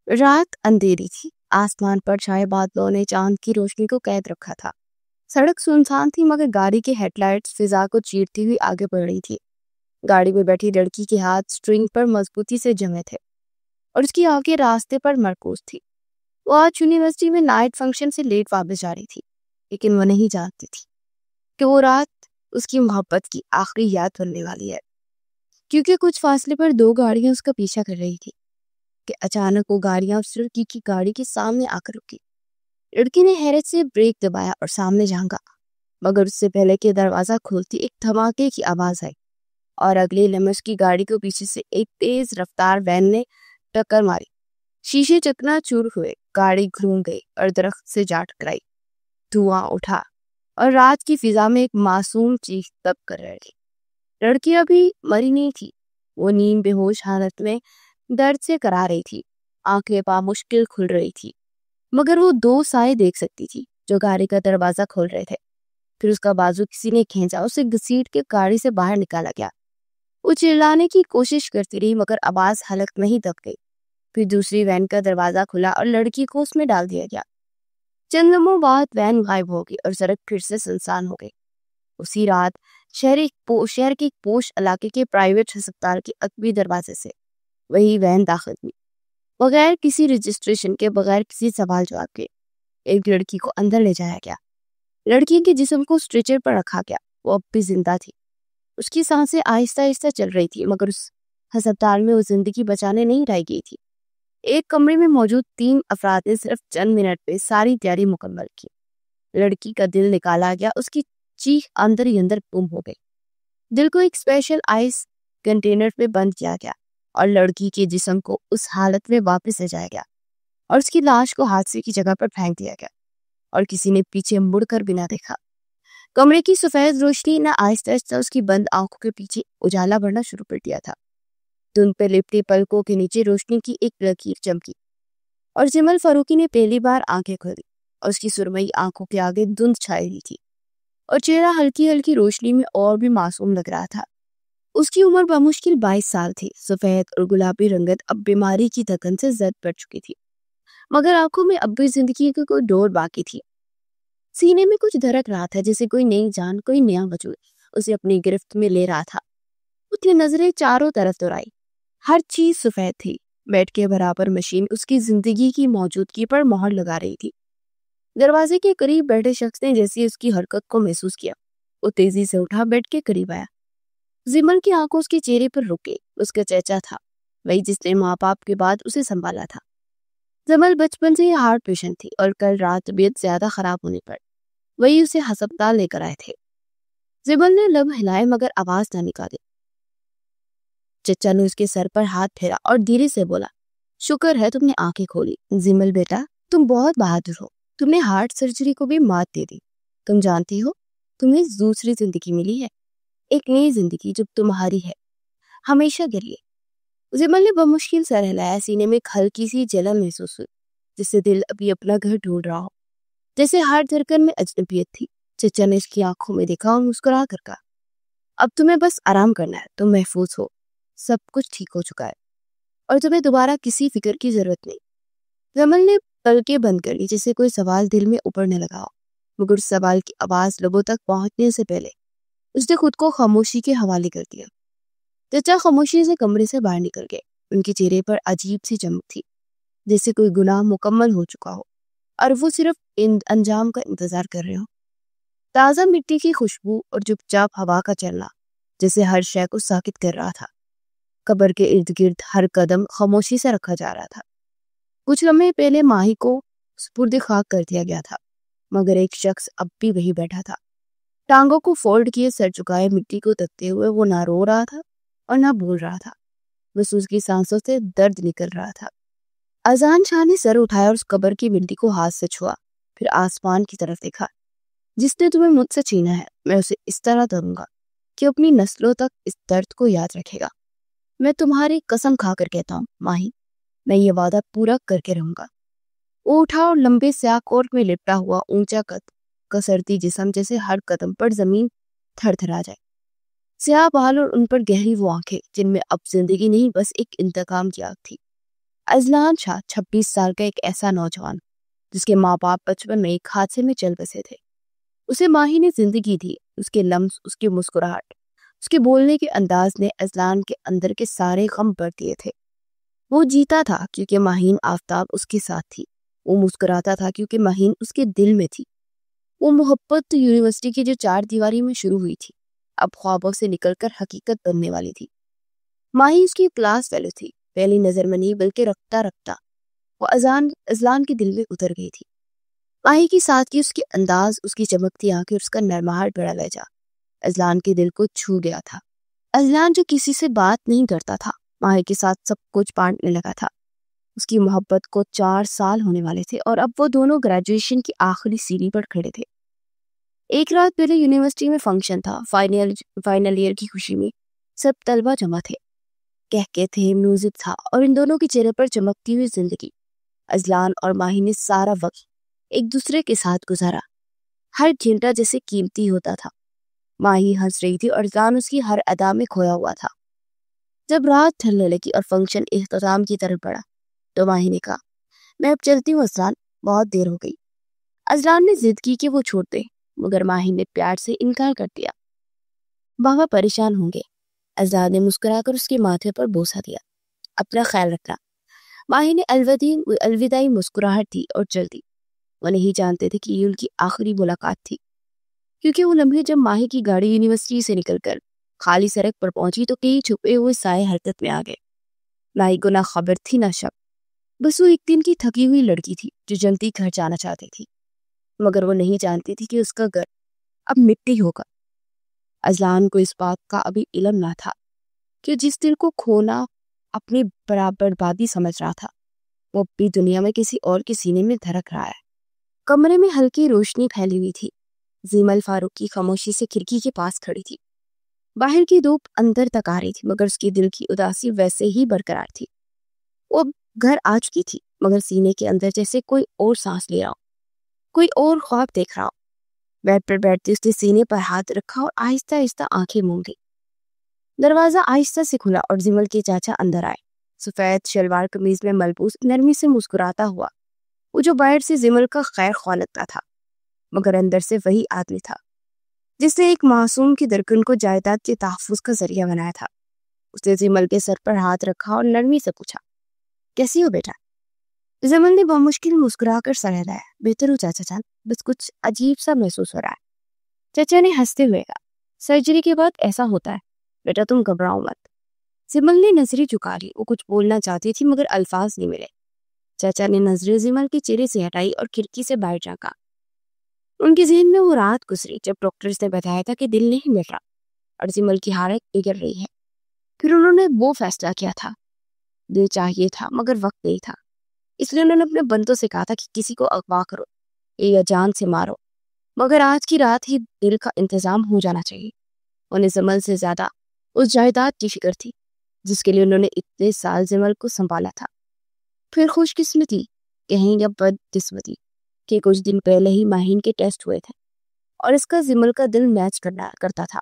رات اندھیری تھی، آسمان پر چھائے بادلوں نے چاند کی روشنی کو قید رکھا تھا۔ سڑک سنسان تھی مگر گاڑی کے ہیڈ لائٹس فضا کو چیرتی ہوئی آگے بڑھ رہی تھی۔ گاڑی میں بیٹھی لڑکی کے ہاتھ سٹرنگ پر مضبوطی سے جمے تھے اور اس کی آنکھیں راستے پر مرکوز تھی۔ وہ آج یونیورسٹی میں نائٹ فنکشن سے لیٹ واپس جا رہی تھی، لیکن وہ نہیں جانتی تھی کہ وہ رات اس کی محبت کی آخری یاد بننے والی ہے، کیونکہ کچھ فاصلے پر دو گاڑیاں اس کا پیچھا کر رہی تھی کہ اچانک وہ گاڑیاں اس لڑکی کی گاڑی کے سامنے آ کر رکی۔ لڑکی نے حیرت سے بریک دبایا اور سامنے جھانکا، مگر اس سے پہلے کہ دروازہ کھولتی ایک دھماکے کی آواز آئی اور اگلے لمحے اس کی گاڑی کو پیچھے سے ایک تیز رفتار وین نے ٹکر ماری۔ شیشے چکنا چور ہوئے، گاڑی گھوم گئی اور درخت سے جا ٹکرائی۔ دھواں اٹھا اور رات کی فضا میں ایک معصوم چیخ دب کر رہ گئی۔ لڑکی ابھی مری نہیں تھی، وہ نیم بے ہوش حالت میں درد سے کرا رہی تھی، آنکھیں بامشکل کھل رہی تھی، مگر وہ دو سائے دیکھ سکتی تھی جو گاڑی کا دروازہ کھول رہے تھے۔ پھر اس کا بازو کسی نے کھینچا، اسے گھسیٹ کے گاڑی سے باہر نکالا گیا۔ وہ چلانے کی کوشش کرتی رہی مگر آواز حلق نہیں دب گئی۔ پھر دوسری وین کا دروازہ کھلا اور لڑکی کو اس میں ڈال دیا گیا۔ چند لمحوں بعد وین غائب ہو گئی اور سڑک پھر سے سنسان ہو گئی۔ اسی رات شہر کے ایک پوش علاقے کے پرائیویٹ ہسپتال کے عقبی دروازے سے وہی وین داخل ہوئی، بغیر کسی رجسٹریشن کے، بغیر کسی سوال جواب کے۔ ایک لڑکی کو اندر لے جایا گیا، لڑکی کے جسم کو اسٹریچر پر رکھا گیا۔ وہ اب بھی زندہ تھی، اس کی سانسیں آہستہ آہستہ چل رہی تھی، مگر اس ہسپتال میں وہ زندگی بچانے نہیں لائی گئی تھی۔ ایک کمرے میں موجود 3 افراد نے صرف چند منٹ میں ساری تیاری مکمل کی۔ لڑکی کا دل نکالا گیا، اس کی چیخ اندر ہی اندر گم ہو گئی۔ دل کو ایک اسپیشل آئس کنٹینر میں بند کیا گیا اور لڑکی کے جسم کو اس حالت میں واپس لے جایا گیا اور اس کی لاش کو حادثے کی جگہ پر پھینک دیا گیا اور کسی نے پیچھے مڑ کر بھی نہ دیکھا۔ کمرے کی سفید روشنی نے آہستہ آہستہ اس کی بند آنکھوں کے پیچھے اجالا بڑھنا شروع کر دیا تھا۔ دھند پہ لپٹی پلکوں کے نیچے روشنی کی ایک لکیر چمکی اور جمل فاروقی نے پہلی بار آنکھیں کھولی اور اس کی سرمئی آنکھوں کے آگے دھند چھائی ہوئی تھی اور چہرہ ہلکی ہلکی روشنی میں اور بھی معصوم لگ رہا تھا۔ اس کی عمر بمشکل 22 سال تھی۔ سفید اور گلابی رنگت اب بیماری کی دھکن سے زد پڑ چکی تھی، مگر آنکھوں میں اب بھی زندگی کی کوئی ڈور باقی تھی۔ سینے میں کچھ دھڑک رہا تھا، جیسے کوئی نئی جان، کوئی نیا وجود اسے اپنی گرفت میں لے رہا تھا۔ اس نے نظریں چاروں طرف دوڑائی، ہر چیز سفید تھی۔ بیڈ کے برابر مشین اس کی زندگی کی موجودگی پر مہر لگا رہی تھی۔ دروازے کے قریب بیٹھے شخص نے جیسی اس کی حرکت کو محسوس کیا، وہ تیزی سے اٹھا بیڈ کے قریب آیا۔ زمل کی آنکھوں اس کے چہرے پر رک گئی۔ اس کا چچا تھا، وہی جس نے ماں باپ کے بعد اسے سنبھالا تھا۔ زمل بچپن سے ہارٹ پیشنٹ تھی اور کل رات طبیعت زیادہ خراب ہونے پر وہی اسے ہسپتال لے کر آئے تھے۔ زمل نے لب ہلائے مگر آواز نہ نکالی۔ چچا نے اس کے سر پر ہاتھ پھیرا اور دھیرے سے بولا، شکر ہے تم نے آنکھیں کھولی۔ زمل بیٹا، تم بہت بہادر ہو، تم نے ہارٹ سرجری کو بھی مات دے دی۔ تم جانتی ہو تمہیں دوسری زندگی ملی ہے، ایک نئی زندگی جو تمہاری ہے ہمیشہ کے لیے۔ زمل نے بمشکل سر ہلایا، سینے میں ایک ہلکی سی جلن محسوس ہوئی، جس سے دل ابھی اپنا گھر ڈھونڈ رہا ہو، جیسے ہر دھڑکن میں اجنبیت تھی۔ چچا نے اس کی آنکھوں میں دیکھا اور مسکرا کر کہا، اب تمہیں بس آرام کرنا ہے، تم محفوظ ہو، سب کچھ ٹھیک ہو چکا ہے اور تمہیں دوبارہ کسی فکر کی ضرورت نہیں۔ زمل نے پلکیں بند کر لی، جیسے کوئی سوال دل میں ابھرنے لگا ہو، مگر اس سوال کی آواز لبوں تک پہنچنے سے پہلے اس نے خود کو خاموشی کے حوالے کر دیا۔ چچا خاموشی سے کمرے سے باہر نکل گئے۔ ان کے چہرے پر عجیب سی چمک تھی، جیسے کوئی گناہ مکمل ہو چکا ہو اور وہ صرف انجام کا انتظار کر رہے ہو۔ تازہ مٹی کی خوشبو اور چپ چاپ ہوا کا چلنا جیسے ہر شے کو ساکت کر رہا تھا۔ قبر کے ارد گرد ہر قدم خاموشی سے رکھا جا رہا تھا۔ کچھ لمحے پہلے ماہی کو سپرد خاک کر دیا گیا تھا، مگر ایک شخص اب بھی وہی بیٹھا تھا، ٹانگوں کو فولڈ کیے، سر جھکائے، مٹی کو تکتے ہوئے۔ وہ نہ رو رہا تھا اور نہ بول رہا تھا، بس اس کی سانسوں سے درد نکل رہا تھا۔ اذان شاہ نے سر اٹھایا اور اس قبر کی مٹی کو ہاتھ سے چھوا، پھر آسمان کی طرف دیکھا۔ جس نے تمہیں مجھ سے چھینا ہے، میں اسے اس طرح دوں گا کہ اپنی نسلوں تک اس درد کو یاد رکھے گا۔ میں تمہاری قسم کھا کر کہتا ہوں ماہی، میں یہ وعدہ پورا کر کے رہوں گا۔ وہ اٹھا اور لمبے سیاہ کوٹ میں لپٹا ہوا، اونچا قد، کسرتی جسم، جیسے ہر قدم پر زمین تھر تھرا جائے۔ سیاہ بال اور ان پر گہری وہ آنکھیں جن میں اب زندگی نہیں، بس ایک انتقام کی آگ تھی۔ اذلان شاہ 26 سال کا ایک ایسا نوجوان جس کے ماں باپ بچپن میں ایک حادثے میں چل بسے تھے. اسے ماہی نے زندگی دی. اس کے لمس، اس کی مسکراہٹ، اس کے بولنے کے انداز نے اذلان کے اندر کے سارے غم بھر دیے تھے. وہ جیتا تھا کیونکہ ماہین آفتاب اس کے ساتھ تھی. وہ مسکراتا تھا کیونکہ ماہین اس کے دل میں تھی. وہ محبت یونیورسٹی کی جو 4 دیواری میں شروع ہوئی تھی اب خوابوں سے نکل کر حقیقت بننے والی تھی. ماہی اس کی کلاس فیلو تھی. پہلی نظر میں نہیں بلکہ رکھتا رکھتا وہ اذلان کے دل میں اتر گئی تھی. ماہی کی سادگی، اس کے انداز، اس کی چمکتی آنکھیں، اس کا نرماہٹ بڑا لہجہ اذلان کے دل کو چھو گیا تھا. اذلان جو کسی سے بات نہیں کرتا تھا ماہی کے ساتھ سب کچھ بانٹنے لگا تھا. اس کی محبت کو 4 سال ہونے والے تھے اور اب وہ دونوں گریجویشن کی آخری سیڑھی پر کھڑے تھے. ایک رات پہلے یونیورسٹی میں فنکشن تھا. فائنل ایئر کی خوشی میں سب طلبہ جمع تھے. کہکے تھے، میوزک تھا اور ان دونوں کے چہرے پر چمکتی ہوئی زندگی. اذلان اور ماہی نے سارا وقت ایک دوسرے کے ساتھ گزارا. ہر گھنٹہ جیسے قیمتی ہوتا تھا. ماہی ہنس رہی تھی اور اذلان اس کی ہر ادا میں کھویا ہوا تھا. جب رات ڈھلنے لگی اور فنکشن اختتام کی طرف بڑھا تو ماہی نے کہا، میں اب چلتی ہوں اذلان، بہت دیر ہو گئی. اذلان نے ضد کی کہ وہ چھوڑ دے مگر ماہی نے پیار سے انکار کر دیا. بابا پریشان ہوں گے. اذلان نے مسکرا کر اس کے ماتھے پر بوسہ دیا. اپنا خیال رکھنا. ماہی نے الوداعی مسکراہٹ دی اور چل دی. وہ نہیں جانتے تھے کہ یہ ان کی آخری ملاقات تھی، کیونکہ وہ لمحے جب ماہی کی گاڑی یونیورسٹی سے نکل کر خالی سڑک پر پہنچی تو کئی چھپے ہوئے سائے حرکت میں آ گئے. ماہی کو نہ خبر تھی نہ شک. بس وہ ایک دن کی تھکی ہوئی لڑکی تھی جو جلدی گھر جانا چاہتی تھی مگر وہ نہیں جانتی تھی کہ اس کا گھر اب مٹی ہوگا. اذلان کو اس بات کا ابھی علم نہ تھا کہ جس دل کو کھونا اپنی بربادی سمجھ رہا تھا وہ اپنی دنیا میں کسی اور کے سینے میں دھڑک رہا ہے. کمرے میں ہلکی روشنی پھیلی ہوئی تھی. زیمل فاروقی خاموشی سے کھڑکی کے پاس کھڑی تھی. باہر کی دھوپ اندر تک آ رہی تھی مگر اس کی دل کی اداسی ویسے ہی برقرار تھی. وہ گھر آ چکی تھی مگر سینے کے اندر جیسے کوئی اور سانس لے رہا ہو، کوئی اور خواب دیکھ رہا ہو. بیڈ پر بیٹھتے اس نے سینے پر ہاتھ رکھا اور آہستہ آہستہ آنکھیں موند لی. دروازہ آہستہ سے کھلا اور زیمل کے چاچا اندر آئے. سفید شلوار قمیض میں ملبوس، نرمی سے مسکراتا ہوا. وہ جو باہر سے زیمل کا خیر خواہ لگتا تھا مگر اندر سے وہی آدمی تھا جس نے ایک معصوم کی دھڑکن کو جائیداد کے تحفظ کا ذریعہ بنایا تھا. اس نے زیمل کے سر پر ہاتھ رکھا اور نرمی سے پوچھا، کیسی ہو بیٹا؟ زیمل نے بمشکل مسکرا کر سر ہلایا. بہتر ہو چاچا جان، بس کچھ عجیب سا محسوس ہو رہا ہے. چاچا نے ہنستے ہوئے کہا، سرجری کے بعد ایسا ہوتا ہے بیٹا، تم گھبراؤ مت. زیمل نے نظریں جھکا لی. وہ کچھ بولنا چاہتی تھی مگر الفاظ نہیں ملے. چاچا نے نظریں زیمل کے چہرے سے ہٹائی اور کھڑکی سے باہر جھانکا. ان کے ذہن میں وہ رات گزری جب ڈاکٹرز نے بتایا تھا کہ دل نہیں مل رہا اور زیمل کی حالت بگڑ رہی ہے. پھر انہوں نے وہ فیصلہ کیا تھا. دل چاہیے تھا مگر وقت نہیں تھا، اس لیے انہوں نے اپنے بندوں سے کہا تھا کہ کسی کو اغوا کرو یا جان سے مارو، مگر آج کی رات ہی دل کا انتظام ہو جانا چاہیے. انہیں زیمل سے زیادہ اس جائیداد کی فکر تھی جس کے لیے انہوں نے اتنے سال زیمل کو سنبھالا تھا. پھر خوش قسمتی کہیں یا بد قسمتی کہ کچھ دن پہلے ہی ماہین کے ٹیسٹ ہوئے تھے اور اس کا زیمل کا دل میچ کرتا تھا.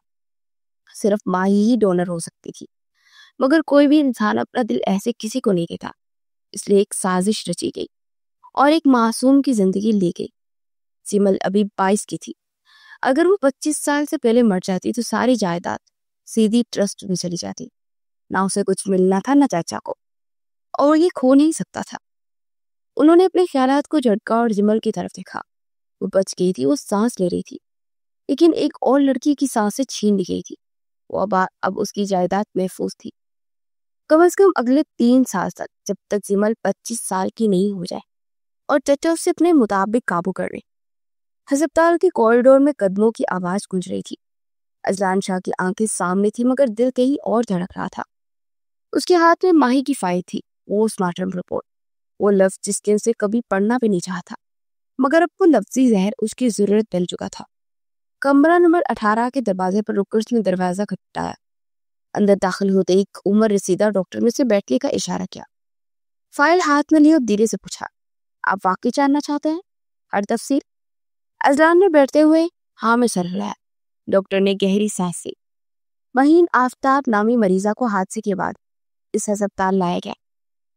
صرف ماہی ہی ڈونر ہو سکتی تھی مگر کوئی بھی انسان اپنا دل ایسے کسی کو نہیں دیتا. اس لیے ایک سازش رچی گئی اور ایک معصوم کی زندگی لی گئی. زیمل ابھی 22 کی تھی. اگر وہ 25 سال سے پہلے مر جاتی تو ساری جائیداد سیدھی ٹرسٹ میں چلی جاتی. نہ اسے کچھ ملنا تھا نہ چاچا کو، اور یہ کھو نہیں سکتا تھا. انہوں نے اپنے خیالات کو جھٹکا اور زیمل کی طرف دیکھا. وہ بچ گئی تھی، وہ سانس لے رہی تھی لیکن ایک اور لڑکی کی سانسیں چھین لی گئی تھی. وہ اب اس کی جائیداد محفوظ تھی، کم از کم اگلے 3 سال تک، جب تک زیمل 25 سال کی نہیں ہو جائے اور چچا اسے اپنے مطابق قابو کر لے. ہسپتال کے کوریڈور میں قدموں کی آواز گونج رہی تھی. اذلان شاہ کی آنکھیں سامنے تھی مگر دل کہیں اور دھڑک رہا تھا. اس کے ہاتھ میں ماہی کی فائل تھی، پوسٹ مارٹم رپورٹ، وہ لفظ جس کے اسے کبھی پڑھنا بھی نہیں چاہا تھا مگر اب وہ لفظی زہر اس کی ضرورت بن چکا تھا. کمرہ نمبر 18 کے دروازے پر رک کر اس نے دروازہ کھٹکھٹایا. اندر داخل ہوتے ایک عمر رسیدہ ڈاکٹر نے اسے بیٹھنے کا اشارہ کیا. فائل ہاتھ میں لی اور دھیرے سے پوچھا، آپ واقعی جاننا چاہتے ہیں ہر تفصیل؟ اذلان نے بیٹھتے ہوئے ہاں میں سر ہلایا. ڈاکٹر نے گہری سانس لی. مہین آفتاب نامی مریضہ کو حادثے کے بعد اس ہسپتال لایا گیا.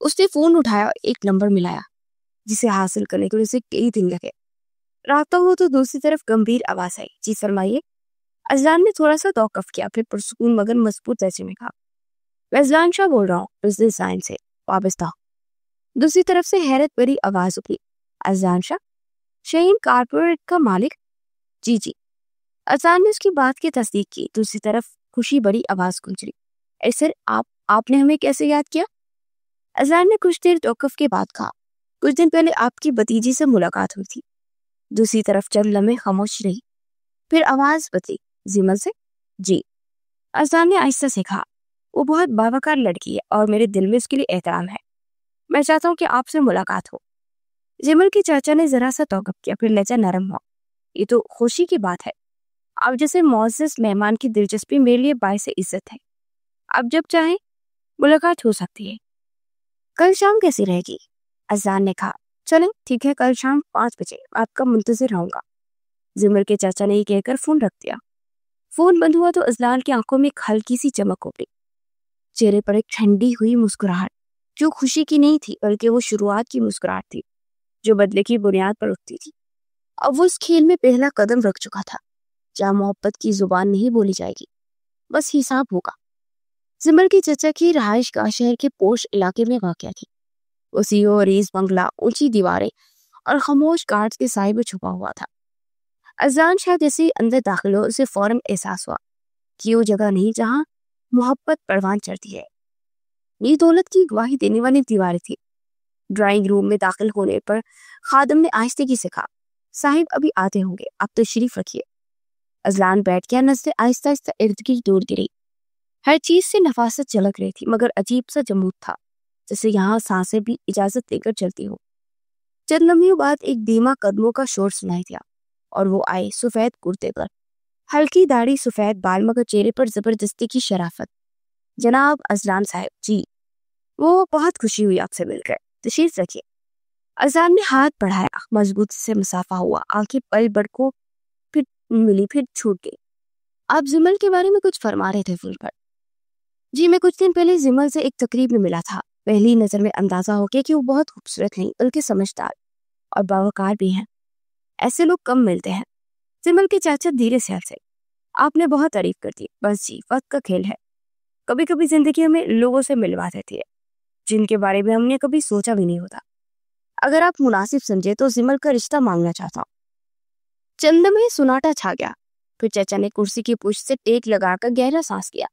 اس نے فون اٹھایا اور ایک نمبر ملایا جسے حاصل کرنے کے لیے اسے کئی دن لگے۔ رابطہ ہو تو دوسری طرف گمبھیر آواز آئی، جی فرمائیے۔ اذلان نے تھوڑا سا توقف کیا، پھر پرسکون مگر مضبوط لہجے میں کہا، میں اذلان شاہ بول رہا ہوں، بزنس لائن سے وابستہ۔ دوسری طرف سے حیرت بھری آواز اٹھی، اذلان شاہ، شہین کارپوریٹ کا مالک؟ جی جی۔ اذلان نے اس کی بات کی تصدیق کی۔ دوسری طرف خوشی بڑی آواز گونجی، اے سر، آپ نے ہمیں کیسے یاد کیا؟ اذلان نے کچھ دیر توقف کے بعد کہا، کچھ دن پہلے آپ کی بھتیجی سے ملاقات ہوئی تھی۔ دوسری طرف چند لمحے خاموش رہی، پھر آواز بدلی، زمل سے؟ جی۔ اذلان نے آہستہ سے کہا، وہ بہت باوقار لڑکی ہے اور میرے دل میں اس کے لیے احترام ہے۔ میں چاہتا ہوں کہ آپ سے ملاقات ہو۔ زمل کے چاچا نے ذرا سا توقف کیا، پھر لہجہ نرم ہوا، یہ تو خوشی کی بات ہے۔ آپ جیسے معزز مہمان کی دلچسپی میرے لیے باعث عزت ہے۔ آپ جب چاہیں ملاقات ہو سکتی ہے۔ کل شام کیسی رہے گی؟ اذلان نے کہا، چلیں ٹھیک ہے، کل شام 5 بجے آپ کا منتظر رہوں گا۔ زمل کے چاچا نے یہ کہہ کر فون رکھ دیا۔ فون بند ہوا تو اذلان کی آنکھوں میں ایک ہلکی سی چمک اٹھی، چہرے پر ایک ٹھنڈی ہوئی مسکراہٹ جو خوشی کی نہیں تھی بلکہ وہ شروعات کی مسکراہٹ تھی جو بدلے کی بنیاد پر اٹھتی تھی۔ اب وہ اس کھیل میں پہلا قدم رکھ چکا تھا جہاں محبت کی زبان نہیں بولی جائے گی، بس حساب ہوگا۔ زمل کی چچا کی رہائش گاہ شہر کے پوش علاقے میں واقع تھی۔ وسیع و عریض بنگلہ، اونچی دیواریں اور خاموش گارڈز کے سائے میں چھپا ہوا تھا۔ اذلان شاہ جیسے ہی اندر داخل ہو، اسے فوراً احساس ہوا کہ وہ جگہ نہیں جہاں محبت پروان چڑھتی ہے۔ یہ دولت کی گواہی دینے والی دیواریں تھی۔ ڈرائنگ روم میں داخل ہونے پر خادم نے آہستگی سے کہا، صاحب ابھی آتے ہوں گے، آپ تشریف رکھیے۔ اذلان بیٹھ گیا، نظریں آہستہ آہستہ ارد گرد دور گری۔ ہر چیز سے نفاست جھلک رہی تھی مگر عجیب سا جمود تھا، جیسے یہاں سانسیں بھی اجازت لے کر چلتی ہوں۔ چند لمحوں بعد ایک دھیما قدموں کا شور سنائی دیا اور وہ آئے، سفید کرتے پر، ہلکی داڑھی، سفید بال، مگر چہرے پر زبردستی کی شرافت۔ جناب اذلان صاحب، جی۔ وہ بہت خوشی ہوئی آپ سے مل کر، تشریف رکھیے۔ اذلان نے ہاتھ بڑھایا، مضبوط سے مسافہ ہوا، آنکھیں پل بڑھ کو پھر ملی، پھر چھوٹ گئی۔ آپ زمل کے بارے میں کچھ فرما رہے تھے فون پر۔ جی، میں کچھ دن پہلے زمل سے ایک تقریب میں ملا تھا۔ پہلی نظر میں اندازہ ہو گیا کہ وہ بہت خوبصورت نہیں بلکہ سمجھدار اور باوقار بھی ہیں۔ ایسے لوگ کم ملتے ہیں۔ زمل کے چاچا دھیرے سے ہنسے، آپ نے بہت تعریف کر دی، بس جی، وقت کا کھیل ہے۔ کبھی کبھی زندگی ہمیں لوگوں سے ملوا دیتی ہے جن کے بارے میں ہم نے کبھی سوچا بھی نہیں ہوتا۔ اگر آپ مناسب سمجھے تو زمل کا رشتہ مانگنا چاہتا ہوں۔ چند میں سناٹا چھا گیا، پھر چچا نے کرسی کی پشت سے ٹیک لگا کر گہرا سانس لیا۔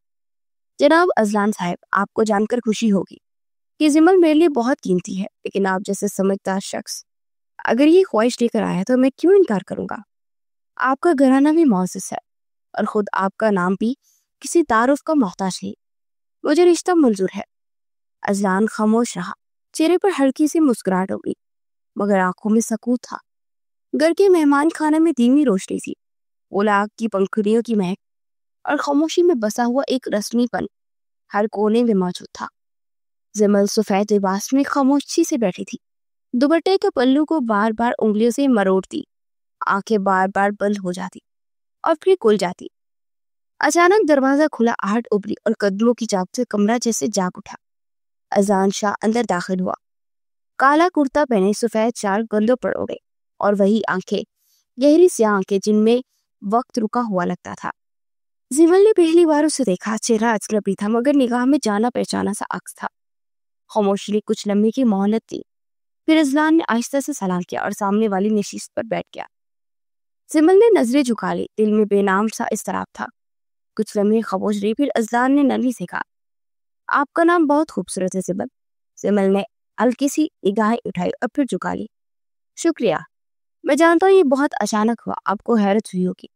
جناب اذلان صاحب، آپ کو جان کر خوشی ہوگی کہ زمل میرے لیے بہت قیمتی ہے، لیکن آپ جیسے سمجھدار شخص اگر یہ خواہش لے کر آیا تو میں کیوں انکار کروں گا؟ آپ کا گھرانہ بھی معزز ہے اور خود آپ کا نام بھی کسی تعارف کا محتاج نہیں۔ مجھے رشتہ منظور ہے۔ اذلان خاموش رہا، چہرے پر ہلکی سی مسکراہٹ ہو گئی مگر آنکھوں میں سکوت تھا۔ گھر کے مہمان خانے میں دھیمی روشنی تھی، اولاغ کی پنکھڑیوں کی مہک اور خاموشی میں بسا ہوا ایک رسمی پن ہر کونے میں موجود تھا۔ زمل سفید لباس میں خاموشی سے بیٹھی تھی، دوپٹے کے پلو کو بار بار انگلیوں سے مروڑتی، آنکھیں بار بار بند ہو جاتی اور پھر کھل جاتی۔ اچانک دروازہ کھلا، آہٹ ابھری اور قدموں کی چاپ سے کمرہ جیسے جاگ اٹھا۔ اذلان شاہ اندر داخل ہوا، کالا کرتا پہنے، سفید شال کندھوں پر اوڑھے اور وہی آنکھیں، گہری سیاہ آنکھیں جن میں وقت رکا ہوا لگتا تھا۔ زمل نے پہلی بار اسے دیکھا، چہرہ اجنبی تھا مگر نگاہ میں جانا پہچانا سا عکس تھا۔ خاموشی نے کچھ لمحے کی مہلت دی، پھر اذلان نے آہستہ سے سلام کیا اور سامنے والی نشست پر بیٹھ گیا۔ زمل نے نظریں جھکا لی، دل میں بے نام سا اضطراب تھا۔ کچھ لمحے خاموش رہی، پھر اذلان نے نرمی سے کہا، آپ کا نام بہت خوبصورت ہے زمل۔ زمل نے ہلکی سی نگاہیں اٹھائی اور پھر جھکا لی۔ شکریہ، میں جانتا ہوں یہ بہت اچانک ہوا، آپ کو حیرت ہوئی ہوگی،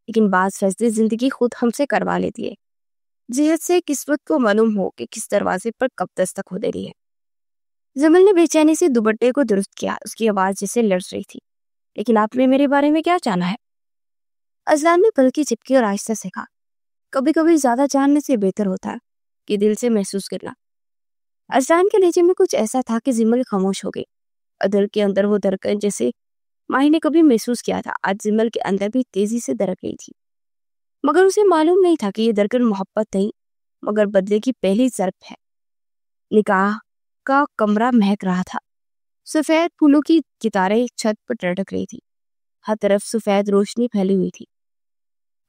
لیکن بعض فیصلے زندگی خود ہم سے کروا لیتی ہے، جہت سے قسمت کو معلوم ہو کہ کس دروازے پر کب دستک ہو دے رہی ہے۔ زمل نے بے چینی سے دوپٹے کو درست کیا، اس کی آواز جیسے لرز رہی تھی۔ لیکن آپ نے میرے بارے میں کیا جانا ہے؟ اذلان نے پلکی چپکی اور آہستہ سے کہا، کبھی کبھی زیادہ جاننے سے بہتر ہوتا ہے کہ دل سے محسوس کرنا۔ اذلان کے لہجے میں کچھ ایسا تھا کہ زمل خاموش ہو گئی، اور دل کے اندر وہ دھڑکن جیسے ماہی نے کبھی محسوس کیا تھا، آج زمل کے اندر بھی تیزی سے دھڑک رہی تھی، مگر اسے معلوم نہیں تھا کہ یہ دھڑکن محبت نہیں مگر بدلے کی پہلی ضرب ہے۔ نکاح، کا کمرہ مہک رہا تھا۔ سفید پھولوں کی کتاریں چھت پر لٹک رہی تھی، ہر طرف سفید روشنی پھیلی ہوئی تھی۔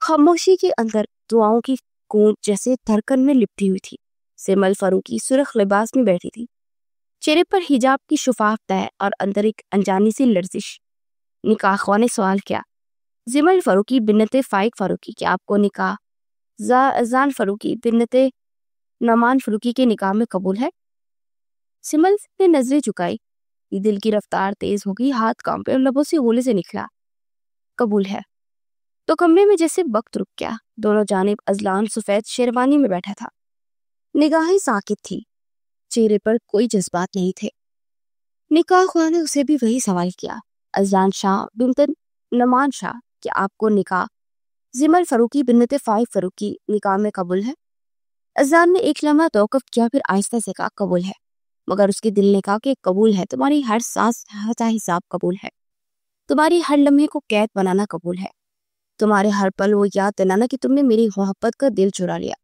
خاموشی کے اندر دعاؤں کی گونج جیسے دھڑکن میں لپٹی ہوئی تھی۔ سمل فاروقی سرخ لباس میں بیٹھی تھی، چہرے پر حجاب کی شفاف تہ اور اندر ایک انجانی سی لرزش۔ نکاح خواہ نے سوال کیا، سمل فاروقی بنت فائق فاروقی، کیا آپ کو نکاح زان فاروقی بنت نعمان فاروقی کے نکاح میں قبول ہے؟ سمل نے نظریں چکائی، دل کی رفتار تیز ہو گئی، ہاتھ کانپے اور لبوں سے غولے سے نکلا، قبول ہے۔ تو کمرے میں جیسے وقت رک گیا۔ دونوں جانب ازلان سفید شیروانی میں بیٹھا تھا، نگاہیں ساکت تھی، چہرے پر کوئی جذبات نہیں تھے۔ نکاح خواہ نے اسے بھی وہی سوال کیا، ازلان شاہ بنت نعمان شاہ، کیا آپ کو نکاح سمل فاروقی بنت فائق فاروقی نکاح میں قبول ہے؟ ازلان نے ایک لمحہ توقف کیا، پھر آہستہ سے کہا، قبول ہے۔ مگر اس کے دل نے کہا کہ قبول ہے، تمہاری ہر سانس کا حساب قبول ہے، تمہاری ہر لمحے کو قید بنانا قبول ہے، تمہارے ہر پل وہ یاد دلانا کہ تم نے میری محبت کا دل چرا لیا۔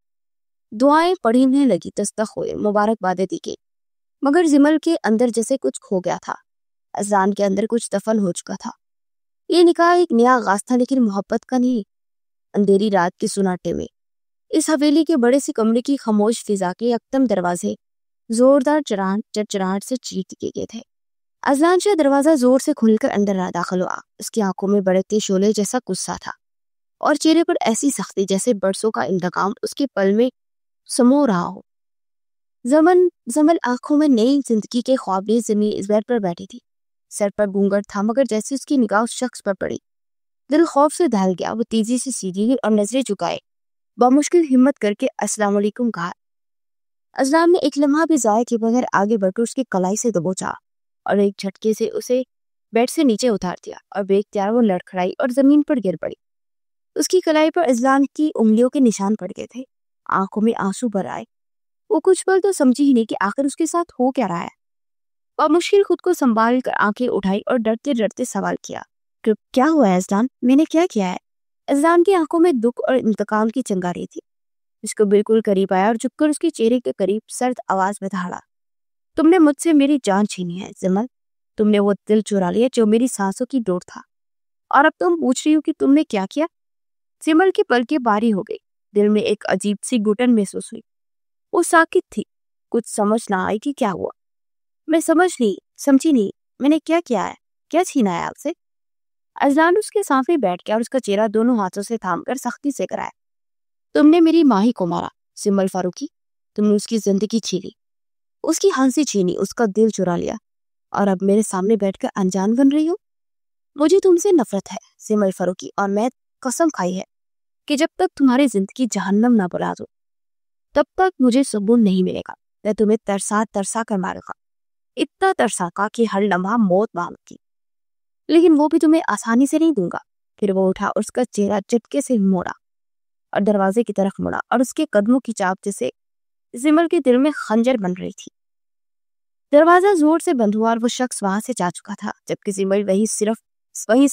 دعائیں پڑھنے لگی، تصدیق ہوئے، مبارکبادیں دی گئی، مگر سمل کے اندر جیسے کچھ کھو گیا تھا، ازلان کے اندر کچھ دفن ہو چکا تھا۔ یہ نکاح ایک نیا آغاز تھا، لیکن محبت کا نہیں۔ اندھیری رات کے سناٹے میں اس حویلی کے بڑے سے کمرے کی خاموش فضا کے یکدم دروازے زوردار چرچراہٹ سے چیخ دیے گئے تھے۔ ازلان شاہ دروازہ زور سے کھل کر اندر داخل ہوا۔ اس کی آنکھوں میں بڑکتے شعلے جیسا غصہ تھا اور چہرے پر ایسی سختی جیسے برسوں کا انتقام اس کے پل میں سمو رہا ہو۔ زمل آنکھوں میں نئی زندگی کے خواب لیے زمین اس بیڈ پر بیٹھی تھی، سر پر گھونگھٹ تھا، مگر جیسے اس کی نگاہ اس شخص پر پڑی، دل خوف سے دہل گیا۔ وہ تیزی سے سیدھی ہوئی اور نظریں چکائے بمشکل ہمت کر کے السلام علیکم کہا۔ ازلان نے ایک لمحہ بھی ضائع کیے بغیر آگے بڑھ کر اس کی کلائی سے دبوچا اور ایک جھٹکے سے اسے بیڈ سے نیچے اتار دیا، اور بے اختیار وہ لڑکھڑائی اور زمین پر گر پڑی۔ اس کی کلائی پر ازلان کی انگلیوں کے نشان پڑ گئے تھے، آنکھوں میں آنسو بھر آئے۔ وہ کچھ پل تو سمجھی ہی نہیں کہ آخر اس کے ساتھ ہو کیا رہا ہے۔ بمشکل خود کو سنبھال کر آنکھیں اٹھائی اور ڈرتے ڈرتے سوال کیا، کیا ہوا ہے ازلان؟ میں نے کیا کیا ہے؟ ازلان کی آنکھوں میں دکھ اور انتقام کی چنگاری تھی۔ اس کو بالکل قریب آیا اور جھک کر اس کے چہرے کے قریب سرد آواز میں دہاڑا، تم نے مجھ سے میری جان چھینی ہے سمل، تم نے وہ دل چرا لیا جو میری سانسوں کی ڈور تھا، اور اب تم پوچھ رہی ہو کہ تم نے کیا کیا؟ سمل کی پلکیں باری ہو گئی، دل میں ایک عجیب سی گھٹن محسوس ہوئی۔ وہ ساکت تھی، کچھ سمجھ نہ آئی کہ کیا ہوا۔ میں سمجھی نہیں، میں نے کیا کیا ہے؟ کیا چھینا ہے آپ سے؟ ازلان اس کے سامنے بیٹھ گیا اور اس کا چہرہ دونوں ہاتھوں سے تھام کر سختی سے کرایا۔ تم نے میری ماں ہی کو مارا سمل فاروقی، تم نے اس کی زندگی چھینی، اس کی ہنسی چھینی، اس کا دل چرا لیا، اور اب میرے سامنے بیٹھ کر انجان بن رہی ہو۔ مجھے تم سے نفرت ہے سمل فاروقی، اور میں قسم کھائی ہے کہ جب تک تمہاری زندگی جہنم نہ بنا دو تب تک مجھے سکون نہیں ملے گا۔ میں تمہیں ترسا کر ماروں گا، اتنا ترسا گا کہ ہر لمحہ موت مانگی، لیکن وہ بھی تمہیں آسانی سے نہیں دوں گا۔ پھر وہ اٹھا اور اس کا چہرہ چٹکے سے موڑا اور دروازے کی طرف مڑا، اور اس کے قدموں کی چاپ جیسے سمل کے دل میں خنجر بن رہی تھی۔ دروازہ زور سے بند ہوا اور وہ شخص وہاں سے جا چکا تھا، جبکہ سمل وہیں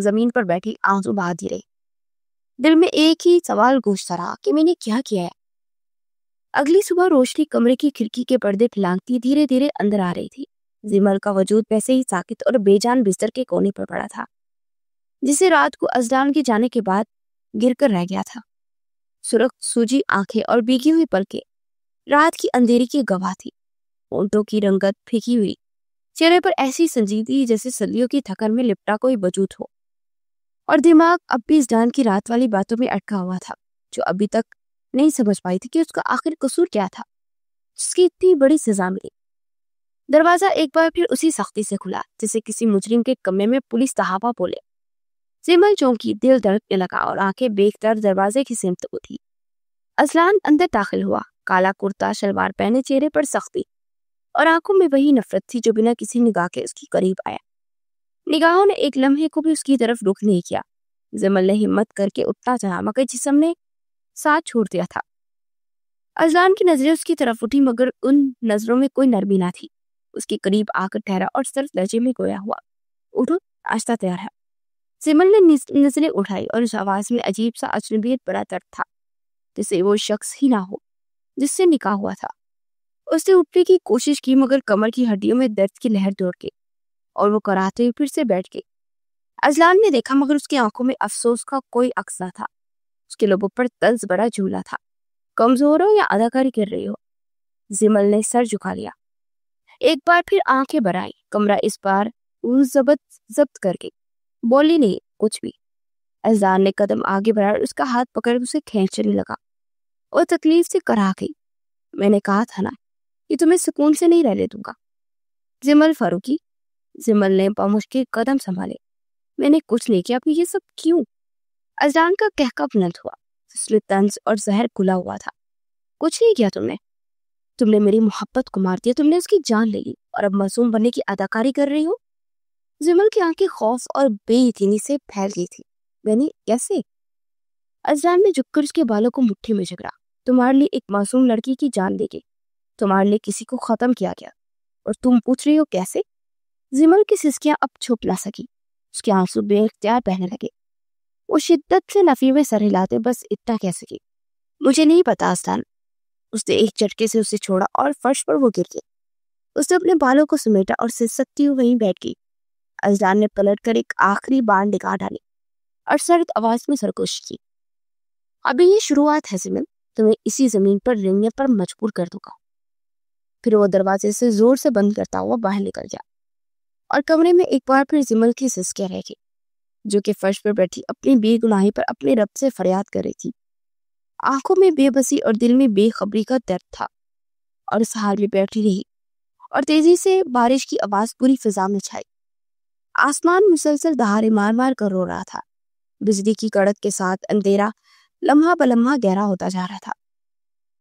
زمین پر بیٹھی آنسو بہاتی رہی۔ دل میں ایک ہی سوال گونجتا رہا کہ میں نے کیا کیا ہے۔ اگلی صبح روشنی کمرے کی کھڑکی کے پردے پھیلانگتی دھیرے دھیرے اندر آ رہی تھی۔ سمل کا وجود ویسے ہی ساکت اور بے جان بستر کے کونے پر پڑا تھا، جسے رات کو ازلان کے جانے کے بعد گر کر رہ گیا تھا۔ سرخ سوجی آنکھیں اور بھیگی ہوئی پلکیں رات کی اندھیری کی گواہ تھی، ہونٹوں کی رنگت پھیکی ہوئی، چہرے پر ایسی سنجیدگی جیسے صدیوں کی تھکن میں لپٹا کوئی وجود ہو، اور دماغ اب بھی ازلان کی رات والی باتوں میں اٹکا ہوا تھا، جو ابھی تک نہیں سمجھ پائی تھی کہ اس کا آخر قصور کیا تھا جس کی اتنی بڑی سزا ملی۔ دروازہ ایک بار پھر اسی سختی سے کھلا جیسے کسی مجرم کے کمرے میں پولیس صحابہ بولے۔ سمل چونکی، دل دھڑکنے لگا اور آنکھیں بے اختیار دروازے کی سمت اٹھی۔ ازلان اندر داخل ہوا، کالا کرتا شلوار پہنے، چہرے پر سختی اور آنکھوں میں وہی نفرت تھی جو بنا کسی نگاہ کے اس کی قریب آیا۔ نگاہوں نے ایک لمحے کو بھی اس کی طرف رخ نہیں کیا۔ سمل نے ہمت کر کے اٹھنا چاہا، مگر جسم نے ساتھ چھوڑ دیا تھا۔ ازلان کی نظریں اس کی طرف اٹھی، مگر ان نظروں میں کوئی نرمی نہ تھی۔ اس کے قریب آ کر ٹھہرا اور سرد لہجے میں گویا ہوا، اٹھو، ناشتہ تیار ہے۔ سمل نے نظریں اٹھائی اور اس آواز میں عجیب سا اجنبیت بڑا درد تھا، جسے وہ شخص ہی نہ ہو جس سے نکاح ہوا تھا۔ اس نے اٹھنے کی کوشش کی مگر کمر کی ہڈیوں میں درد کی لہر دوڑ گئی اور وہ کراتے ہوئے پھر سے بیٹھ گئی۔ اذلان نے دیکھا مگر اس کی آنکھوں میں افسوس کا کوئی عکس نہ تھا۔ اس کے لبوں پر طنز بڑا جھولا تھا۔ کمزور ہو یا اداکاری کر رہی ہو؟ زمل نے سر جھکا لیا۔ ایک بار پھر آنکھیں بھر آئیں۔ کمرہ اس بار ضبط کر گئی۔ بولی نہیں کچھ بھی۔ اذلان نے قدم آگے بڑھا اور اس کا ہاتھ پکڑ اسے کھینچنے لگا اور تکلیف سے کرا گئی۔ میں نے کہا تھا نا کہ تمہیں سکون سے نہیں رہنے دوں گا۔ زمل فاروقی، زمل نے بمشکل قدم سنبھالے۔ میں نے کچھ نہیں کیا، اب یہ سب کیوں؟ اذلان کا کہکا بلند ہوا، اس میں طنز اور زہر گھلا ہوا تھا۔ کچھ نہیں کیا تم نے میری محبت کو مار دیا، تم نے اس کی جان لے لی اور اب معصوم بننے کی اداکاری کر رہی ہو۔ زمل کی آنکھیں خوف اور بے یقینی سے پھیل گئی تھی۔ میں نے کیسے؟ اذلان نے جھک کر اس کے بالوں کو مٹھی میں جگڑا۔ تمہارے لیے ایک معصوم لڑکی کی جان دے گئی، تمہارے لیے کسی کو ختم کیا گیا، اور تم پوچھ رہی ہو کیسے؟ زمل کی سسکیاں اب چھپ نہ سکی، اس کے آنسو بے اختیار بہنے لگے۔ وہ شدت سے نفی میں سر ہلاتے بس اتنا کہہ سکی، مجھے نہیں پتا اذلان۔ اس نے ایک جھٹکے سے اسے چھوڑا اور فرش پر وہ گر گئی۔ اس نے اپنے بالوں کو سمیٹا اور سسکتی ہوئی وہیں بیٹھ گئی۔ اذلان نے پلٹ کر ایک آخری بار نگاہ ڈالی اور سرد آواز میں سرگوشی کی، ابھی یہ شروعات ہے زمل، تمہیں اسی زمین پر رینگنے پر مجبور کر دوں گا۔ پھر وہ دروازے سے زور سے بند کرتا ہوا باہر نکل گیا اور کمرے میں ایک بار پھر زمل کی سسکیاں رہ گئی، جو کہ فرش پر بیٹھی اپنی بے گناہی پر اپنے رب سے فریاد کر رہی تھی۔ آنکھوں میں بے بسی اور دل میں بے خبری کا درد تھا، اور اس حال میں بیٹھی رہی اور تیزی سے بارش کی آواز پوری فضا میں چھائی۔ آسمان مسلسل دہاڑے مار مار کر رو رہا تھا۔ بجلی کی کڑک کے ساتھ اندھیرا لمحہ بلمحہ گہرا ہوتا جا رہا تھا۔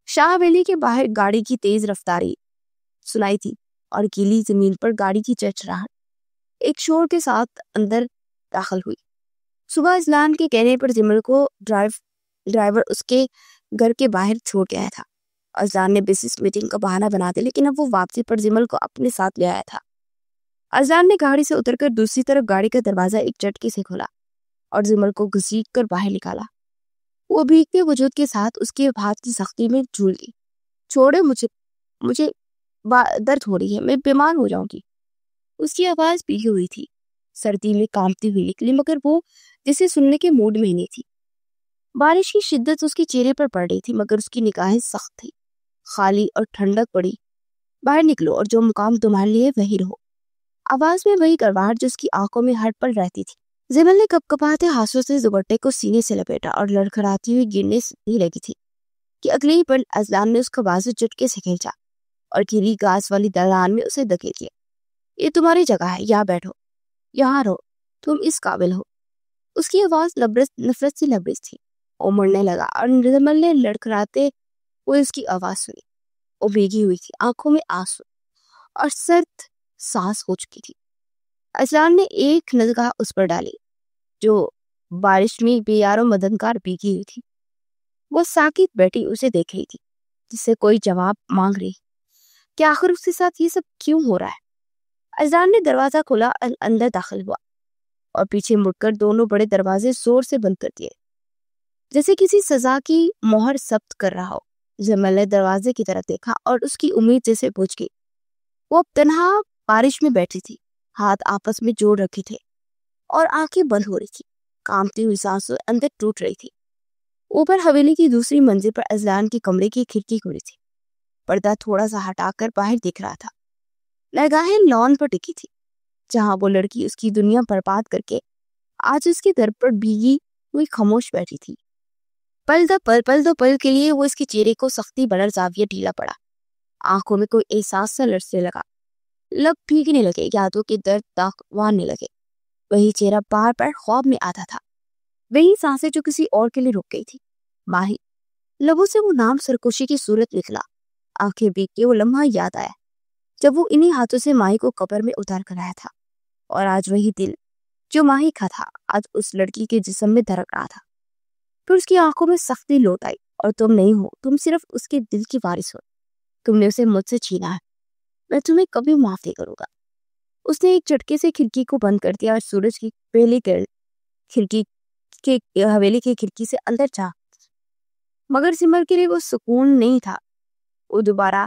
شاہ ویلی کے باہر گاڑی کی تیز رفتاری سنائی تھی اور گیلی زمین پر گاڑی کی چرچراہٹ ایک شور کے ساتھ اندر داخل ہوئی۔ صبح اذلان کے کہنے پر زمل کو ڈرائیور اس کے گھر کے باہر چھوڑ گیا تھا۔ اذلان نے بزنس میٹنگ کا بہانہ بنا دیا، لیکن اب وہ واپسی پر زمل کو اپنے ساتھ لے آیا تھا۔ اذلان نے گاڑی سے اتر کر دوسری طرف گاڑی کا دروازہ ایک جھٹکے سے کھولا اور زمل کو گھسیٹ کر باہر نکالا۔ وہ بھیگتے وجود کے ساتھ اس کے ہاتھ کی سختی میں جھول گئی۔ چھوڑے مجھے درد ہو رہی ہے، میں بیمار ہو جاؤں گی۔ اس کی آواز بھیگی ہوئی تھی، سردی میں کانپتی ہوئی نکلی، مگر وہ جسے سننے کے موڈ میں نہیں تھی۔ بارش کی شدت اس کے چہرے پر پڑ رہی تھی، مگر اس کی نگاہیں سخت تھی، خالی اور ٹھنڈک پڑی۔ باہر نکلو اور جو مقام تمہارے لیے وہی رہو۔ آواز میں وہی کڑواہٹ جو اس کی آنکھوں میں ہر پل رہتی تھی۔ زمل نے کپ کپاتے ہاتھوں سے دوپٹے کو سینے سے لپیٹا اور لڑکھڑاتی ہوئی گرنے نہیں لگی تھی کہ اگلے ہی پل اذلان نے اس کا بازو جھٹکے سے کھینچا اور گیلی گھاس والی دلان میں اسے دھکیل دیا۔ یہ تمہاری جگہ ہے، یہاں بیٹھو، یہاں رہو، تم اس قابل ہو۔ اس کی آواز نفرت سے لبریز تھی۔ وہ مڑنے لگا اور زمل نے لڑکھڑاتے ہوئے اس کی آواز سنی۔ وہ بھیگی ہوئی تھی، آنکھوں میں آنسو اور سرد سانس ہو چکی تھی۔ اذلان نے ایک نگاہ اس پر ڈالی جو بارش میں بے یار و مددگار بھیگی ہوئی تھی۔ وہ ساکت بیٹھی اسے دیکھ رہی تھی، جس سے کوئی جواب مانگ رہی کہ آخر اس کے ساتھ یہ سب کیوں ہو رہا ہے۔ اذلان نے دروازہ کھولا اور اندر داخل ہوا اور پیچھے مڑ کر دونوں بڑے دروازے زور سے بند کر دیے، جیسے کسی سزا کی مہر ثبت کر رہا ہو۔ زمل نے دروازے کی طرف دیکھا اور اس کی امید جیسے بجھ گئی۔ وہ اب تنہا بارش میں بیٹھی تھی، ہاتھ آپس میں جوڑ رکھے تھے اور آنکھیں بند ہو رہی تھی، کانپتی ہوئی سانسوں اندر ٹوٹ رہی تھی۔ اوپر حویلی کی دوسری منزل پر اذلان کے کمرے کی کھڑکی کھلی تھی۔ پردہ تھوڑا سا ہٹا کر باہر دکھ رہا تھا۔ نگاہیں لان پر ٹکی تھی، جہاں وہ لڑکی اس کی دنیا برباد کر کے آج اس کے در پر بھیگی ہوئی خاموش بیٹھی تھی۔ پل دو پل کے لیے وہ اس کے چہرے کو سختی بڑر زاویہ ڈھیلا پڑا۔ آنکھوں میں کوئی احساس سا لرزنے لگا، لب بھیگنے لگے، یادوں کے درد داغوانے لگے۔ وہی چہرہ بار بار خواب میں آتا تھا، وہی سانسیں جو کسی اور کے لیے رک گئی تھی۔ ماہی، لبوں سے وہ نام سرکوشی کی صورت نکلا۔ آنکھیں بھیگ کے وہ لمحہ یاد آیا جب وہ انہی ہاتھوں سے ماہی کو قبر میں اتار کر آیا تھا، اور آج وہی دل جو ماہی کا تھا آج اس لڑکی کے جسم میں دھڑک رہا تھا۔ پھر اس کی آنکھوں میں سختی لوٹ آئی، اور تم نہیں ہو، تم صرف اس کے دل کی وارث ہو۔ تم نے اسے مجھ سے چھینا ہے، میں تمہیں کبھی معاف نہیں کروں گا۔ اس نے ایک جھٹکے سے کھڑکی کو بند کر دیا اور سورج کی پہلی کرن کھڑکی کے حویلی کی کھڑکی سے اندر جا، مگر زمل کے لیے وہ سکون نہیں تھا۔ وہ دوبارہ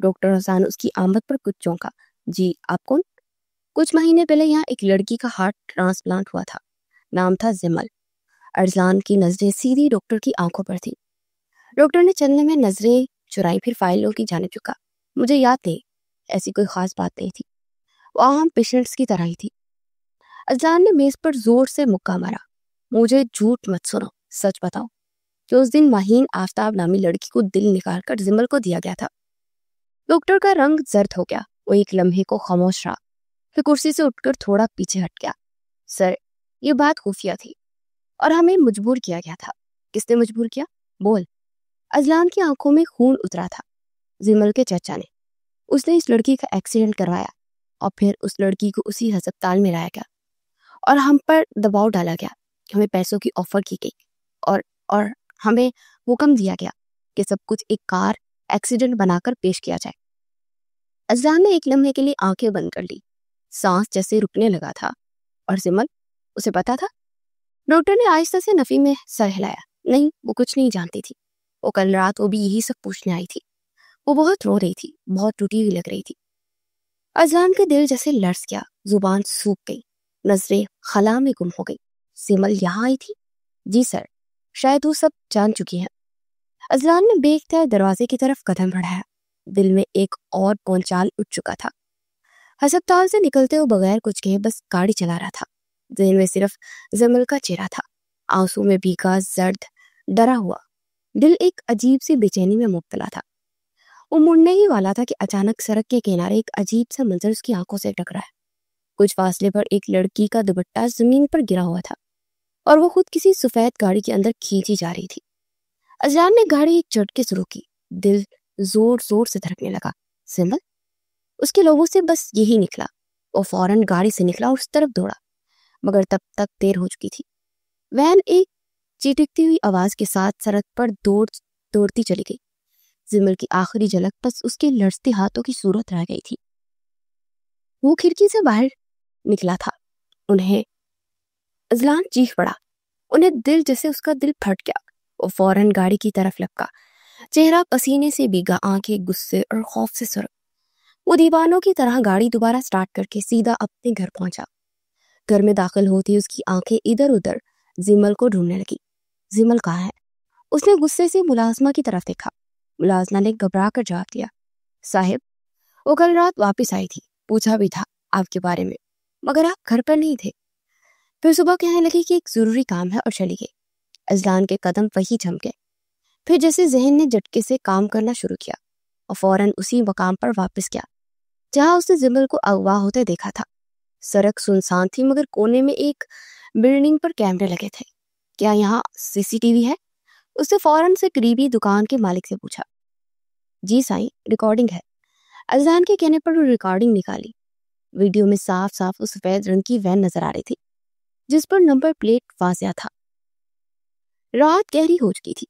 ڈاکٹر حسان اس کی آمد پر کچھ چونکا. جی آپ کون؟ کچھ مہینے پہلے یہاں ایک لڑکی کا ہارٹ ٹرانسپلانٹ ہوا تھا. نام تھا زمل. ارسلان کی نظریں سیدھی ڈاکٹر کی آنکھوں پر تھی. ڈاکٹر نے چلنے میں نظریں چرائی، پھر فائلوں کی جانب جھکا. مجھے یاد نہیں، ایسی کوئی خاص بات نہیں تھی، وہ عام پیشنٹس کی طرح ہی تھی. ارسلان نے میز پر زور سے مکہ مارا. مجھے جھوٹ مت سنو، سچ بتاؤ کہ اس دن ماہین آفتاب نامی لڑکی کو دل نکال کر زمل کو دیا گیا تھا. ڈاکٹر کا رنگ زرد ہو گیا. وہ ایک لمحے کو خاموش رہا، پھر کرسی سے اٹھ کر تھوڑا پیچھے ہٹ گیا. سر، یہ بات خفیہ تھی اور ہمیں مجبور کیا گیا تھا. کس نے مجبور کیا؟ بول. ارسلان کی آنکھوں میں خون اترا تھا. زمل کے چچا نے. اس نے اس لڑکی کا ایکسیڈنٹ کروایا اور پھر اس لڑکی کو اسی ہسپتال میں لایا گیا اور ہم پر دباؤ ڈالا گیا. ہمیں پیسوں کی آفر کی گئی اور ہمیں حکم دیا گیا کہ سب کچھ ایک کار ایکسیڈنٹ بنا کر پیش کیا جائے. ارسلان نے ایک لمحے کے لیے آنکھیں بند کر لی. سانس جیسے رکنے لگا تھا. اور زمل، اسے پتا تھا؟ ڈاکٹر نے آہستہ سے نفی میں سر ہلایا. نہیں، وہ کچھ نہیں جانتی تھی. وہ کل رات وہ بھی یہی سب پوچھنے آئی تھی. وہ بہت رو رہی تھی، بہت ٹوٹی ہوئی لگ رہی تھی. ارسلان کے دل جیسے لرز گیا، زبان سوکھ گئی، نظریں خلا میں گم ہو گئی. زمل یہاں آئی تھی؟ جی سر، شاید وہ سب جان چکی ہیں. ارسلان نے بے اختیار دروازے کی طرف قدم بڑھایا. دل میں ایک اور پونچال اٹھ چکا تھا. ہسپتال سے نکلتے ہوئے بغیر کچھ کہے بس گاڑی چلا رہا تھا. ذہن میں صرف زمل کا چہرہ تھا، آنسو میں بھیگا، زرد، ڈرا ہوا. دل ایک عجیب سی بے چینی میں مبتلا تھا. وہ مڑنے ہی والا تھا کہ اچانک سڑک کے کنارے ایک عجیب سا منظر اس کی آنکھوں سے ٹکرا ہے. کچھ فاصلے پر ایک لڑکی کا دوپٹہ زمین پر گرا ہوا تھا اور وہ خود کسی سفید گاڑی کے اندر کھینچی جا رہی تھی. ارسلان نے گاڑی ایک جھٹکے سے روکی. دل زور زور سے دھڑکنے لگا. زمل؟ اس کے لوگوں سے بس یہی نکلا. وہ فوراً گاڑی سے نکلا اور اس طرف دوڑا، مگر تب تک دیر ہو چکی تھی. وین ایک چیٹکتی ہوئی آواز کے ساتھ سڑک پر دوڑتی چلی گئی. زمل کی آخری جھلک بس اس کے لرزتے ہاتھوں کی صورت رہ گئی تھی. وہ کھڑکی سے باہر نکلا تھا. ارسلان چیخ پڑا. انہیں دل جیسے اس کا دل پھٹ گیا. وہ فوراً گاڑی کی طرف لپکا، چہرہ پسینے سے بھیگا، آنکھیں غصے اور خوف سے سرخ. وہ دیوانوں کی طرح گاڑی دوبارہ سٹارٹ کر کے سیدھا اپنے گھر پہنچا. گھر میں داخل ہوتی اس کی آنکھیں ادھر ادھر زمل کو ڈھونڈنے لگی. زمل کہاں ہے؟ اس نے غصے سے ملازمہ کی طرف دیکھا. ملازمہ نے گھبرا کر جواب دیا، صاحب، وہ کل رات واپس آئی تھی، پوچھا بھی تھا آپ کے بارے میں، مگر آپ گھر پر نہیں تھے. پھر صبح کہنے لگی کہ ایک ضروری کام ہے اور چلی گئی. ارسلان کے قدم وہی جھم گئے. پھر جیسے ذہن نے جھٹکے سے کام کرنا شروع کیا اور فوراً اسی مقام پر واپس گیا جہاں اس نے زمل کو اغوا ہوتے دیکھا تھا. سڑک سنسان تھی مگر کونے میں ایک بلڈنگ پر کیمرے لگے تھے. کیا یہاں CCTV ہے؟ اس نے فوراً سے قریبی دکان کے مالک سے پوچھا. جی سائیں، ریکارڈنگ ہے. ارسلان کے کہنے پر وہ ریکارڈنگ نکالی. ویڈیو میں صاف صاف اس سفید رنگ کی وین نظر آ رہی تھی جس پر نمبر پلیٹ واضح تھا. رات گہری ہو چکی تھی.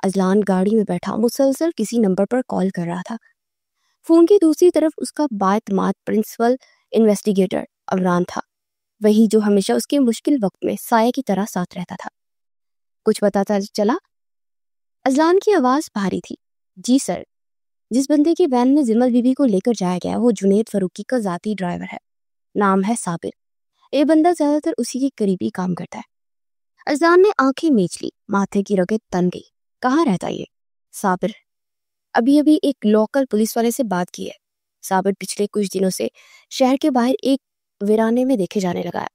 ارسلان گاڑی میں بیٹھا مسلسل کسی نمبر پر کال کر رہا تھا. فون کی دوسری طرف اس کا بااعتماد پرنسپل انویسٹیگیٹر عمران تھا، وہی جو ہمیشہ اس کے مشکل وقت میں سایہ کی طرح ساتھ رہتا تھا. کچھ پتہ چلا؟ ارسلان کی آواز بھاری تھی. جی سر، جس بندے کی وین میں زمل بی بی کو لے کر جایا گیا وہ جنید فاروقی کا ذاتی ڈرائیور ہے. نام ہے صابر. یہ بندہ زیادہ تر اسی کے قریبی کام کرتا ہے. ارسلان نے آنکھیں میچ لی، ماتھے کی رگیں تن گئی. کہاں رہتا یہ صابر؟ ابھی ایک لوکل پولیس والے سے بات کی ہے. صابر پچھلے کچھ دنوں سے شہر کے باہر ایک ویرانے میں دیکھے جانے لگا ہے.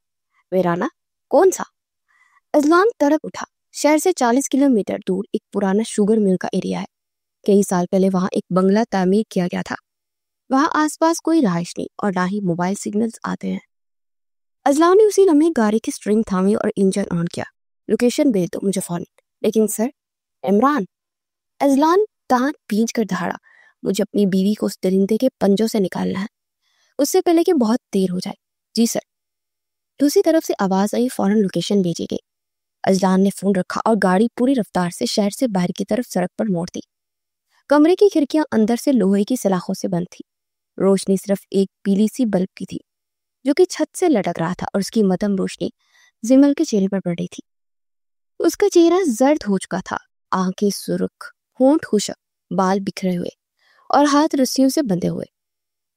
ویرانہ؟ کون سا؟ ارسلان تڑپ اٹھا. شہر سے 40 کلومیٹر دور ایک پرانا شوگر مل کا ایریا ہے. کئی سال پہلے وہاں ایک بنگلہ تعمیر کیا گیا تھا. وہاں آس پاس کوئی رہائش نہیں اور نہ ہی موبائل سگنلز آتے ہیں. ارسلان نے اسی لمحے گاڑی کی سٹرنگ تھامی اور انجن آن کیا. لوکیشن بھیج دو مجھے فوراً. لیکن سر، عمران. ارسلان دانت بھینچ کر دہاڑا. مجھے اپنی بیوی کو اس درندے کے پنجوں سے نکالنا ہے، اس سے پہلے کہ بہت دیر ہو جائے. جی سر. دوسری طرف سے آواز آئی، فوراً لوکیشن بھیجی گئی. ارسلان نے فون رکھا اور گاڑی پوری رفتار سے شہر سے باہر کی طرف سڑک پر موڑ دی. کمرے کی کھڑکیاں اندر سے لوہے کی سلاخوں سے بند تھی. روشنی صرف ایک پیلی سی بلب کی تھی جو کہ چھت سے لٹک رہا تھا اور اس کی مدھم روشنی زمل کے چہرے پر پڑ رہی تھی. اس کا چہرہ زرد ہو چکا تھا، آنکھیں سرخ، ہونٹ خشک، بال بکھرے ہوئے. اور ہاتھ رسیوں سے بندھے ہوئے۔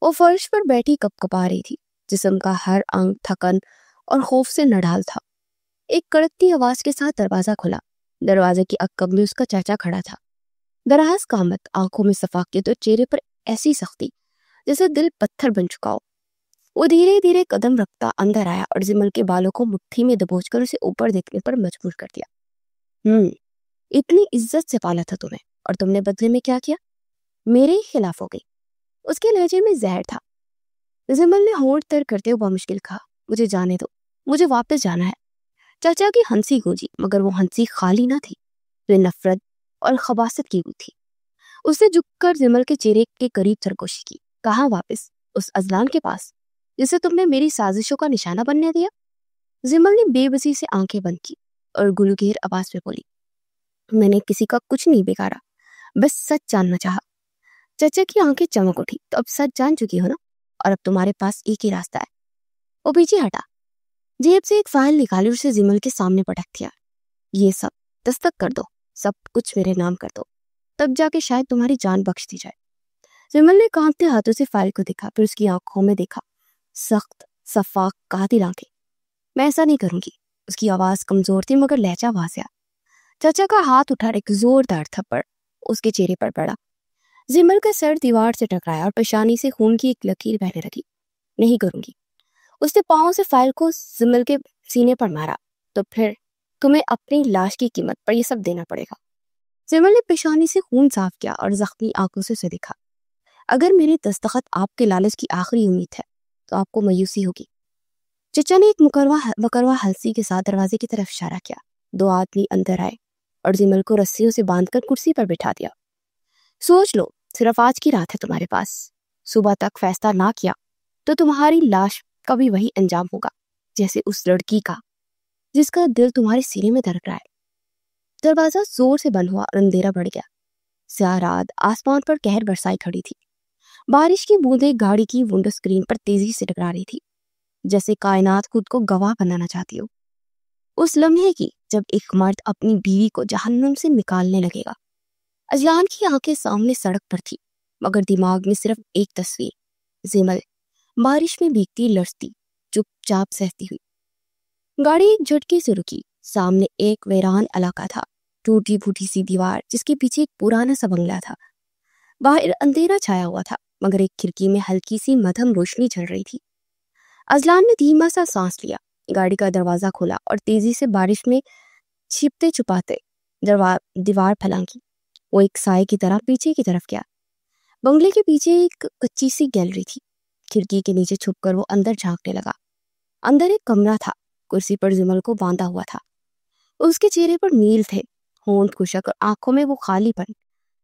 وہ فرش پر بیٹھی کپکپا رہی تھی، جسم کا ہر انگ تھکن اور خوف سے نڈھال تھا۔ ایک کڑکتی آواز کے ساتھ دروازہ کھلا۔ دروازے کی عقب میں اس کا چاچا کھڑا تھا، دراز قامت، آنکھوں میں صفاقیت اور چہرے پر ایسی سختی جیسے دل پتھر بن چکا ہو۔ وہ دھیرے دھیرے قدم رکھتا اندر آیا اور زمل کے بالوں کو مٹھی میں دبوچ کر اسے اوپر دیکھنے پر مجبور کر دیا۔ اتنی عزت سے پالا تھا تمہیں، اور تم نے بدلے میں کیا کیا؟ میرے ہی خلاف ہو گئی۔ اس کے لہجے میں زہر تھا۔ زمل نے ہونٹ تر کرتے ہوئے بمشکل کہا، مجھے جانے دو، مجھے واپس جانا ہے۔ چاچا کی ہنسی گونجی، مگر وہ ہنسی خالی نہ تھی، وہ نفرت اور خباثت کی ہوئی تھی۔ اس نے جھک کر زمل کے چہرے کے قریب سرگوشی کی۔ کہاں واپس؟ اس ازلان کے پاس جسے تم نے میری سازشوں کا نشانہ بننے دیا؟ زمل نے بے بسی سے آنکھیں بند کی اور گلگیر آواز میں بولی، میں نے کسی کا کچھ نہیں بگاڑا، بس سچ جاننا چاہا۔ چچا کی آنکھیں چمک اٹھی، تو اب سچ جان چکی ہو نا، اور اب تمہارے پاس ایک ہی راستہ ہے۔ وہ پیچھے ہٹا، جیب سے ایک فائل نکالی اور اسے زمل کے سامنے پٹک دیا۔ یہ سب دستخط کر دو، سب کچھ میرے نام کر دو، تب جا کے شاید تمہاری جان بخش دی جائے۔ زمل نے کانپتے ہاتھوں سے فائل کو دیکھا، پھر اس کی آنکھوں میں دیکھا، سخت، شفاف، قاتل آنکھیں۔ میں ایسا نہیں کروں گی۔ اس کی آواز کمزور تھی مگر لہجہ واضح۔ چچا کا ہاتھ اٹھا ایک زوردار تھپڑ اس کے چہرے پر پڑا۔ زمل کا سر دیوار سے ٹکرایا اور پیشانی سے خون کی ایک لکیر بہنے لگی۔ نہیں کروں گی۔ اس نے پاؤں سے فائل کو زمل کے سینے پر مارا، تو پھر تمہیں اپنی لاش کی قیمت پر یہ سب دینا پڑے گا۔ زمل نے پیشانی سے خون صاف کیا اور زخمی آنکھوں سے اسے دیکھا۔ اگر میرے دستخط آپ کے لالچ کی آخری امید ہے تو آپ کو مایوسی ہوگی۔ چچا نے ایک مکروا ہنسی کے ساتھ دروازے کی طرف اشارہ کیا۔ دو آدمی اندر آئے اور زمل کو رسیوں سے باندھ کر کرسی پر بٹھا دیا۔ سوچ لو، صرف آج کی رات ہے تمہارے پاس۔ صبح تک فیصلہ نہ کیا تو تمہاری لاش کا بھی وہی انجام ہوگا جیسے اس لڑکی کا جس کا دل تمہارے سینے میں دھڑک رہا ہے۔ دروازہ زور سے بند ہوا اور اندھیرا بڑھ گیا۔ سیاہ رات آسمان پر قہر برسائی کھڑی تھی۔ بارش کی بوندیں گاڑی کی ونڈو اسکرین پر تیزی سے ٹکرا رہی تھی، جیسے کائنات خود کو گواہ بنانا چاہتی ہو اس لمحے کی جب ایک مرد اپنی بیوی کو جہنم سے نکالنے لگے گا۔ اجلان کی آنکھیں سامنے سڑک پر تھی، مگر دماغ میں صرف ایک تصویر، زمل بارش میں بھیگتی لرزتی چپ چاپ سہتی ہوئی۔ گاڑی ایک جھٹکے سے رکی۔ سامنے ایک ویران علاقہ تھا، ٹوٹی پھوٹی سی دیوار جس کے پیچھے ایک پرانا سا بنگلہ تھا۔ باہر اندھیرا چھایا ہوا تھا، مگر ایک کھڑکی میں ہلکی سی مدھم روشنی چل رہی تھی۔ اجلان نے دھیما سا سانس لیا۔ گاڑی کا دروازہ کھولا اور تیزی سے بارش میں چھپتے چھپاتے دیوار پھلانگی۔ وہ ایک سائے کی طرح پیچھے کی طرف گیا۔ بنگلے کے پیچھے ایک کچی سی گیلری تھی۔ کھڑکی کے نیچے چھپ کر وہ اندر جھانکنے لگا۔ اندر ایک کمرہ تھا، کرسی پر زمل کو باندھا ہوا تھا۔ اس کے چہرے پر نیل تھے، ہونٹ خشک اور آنکھوں میں وہ خالی پن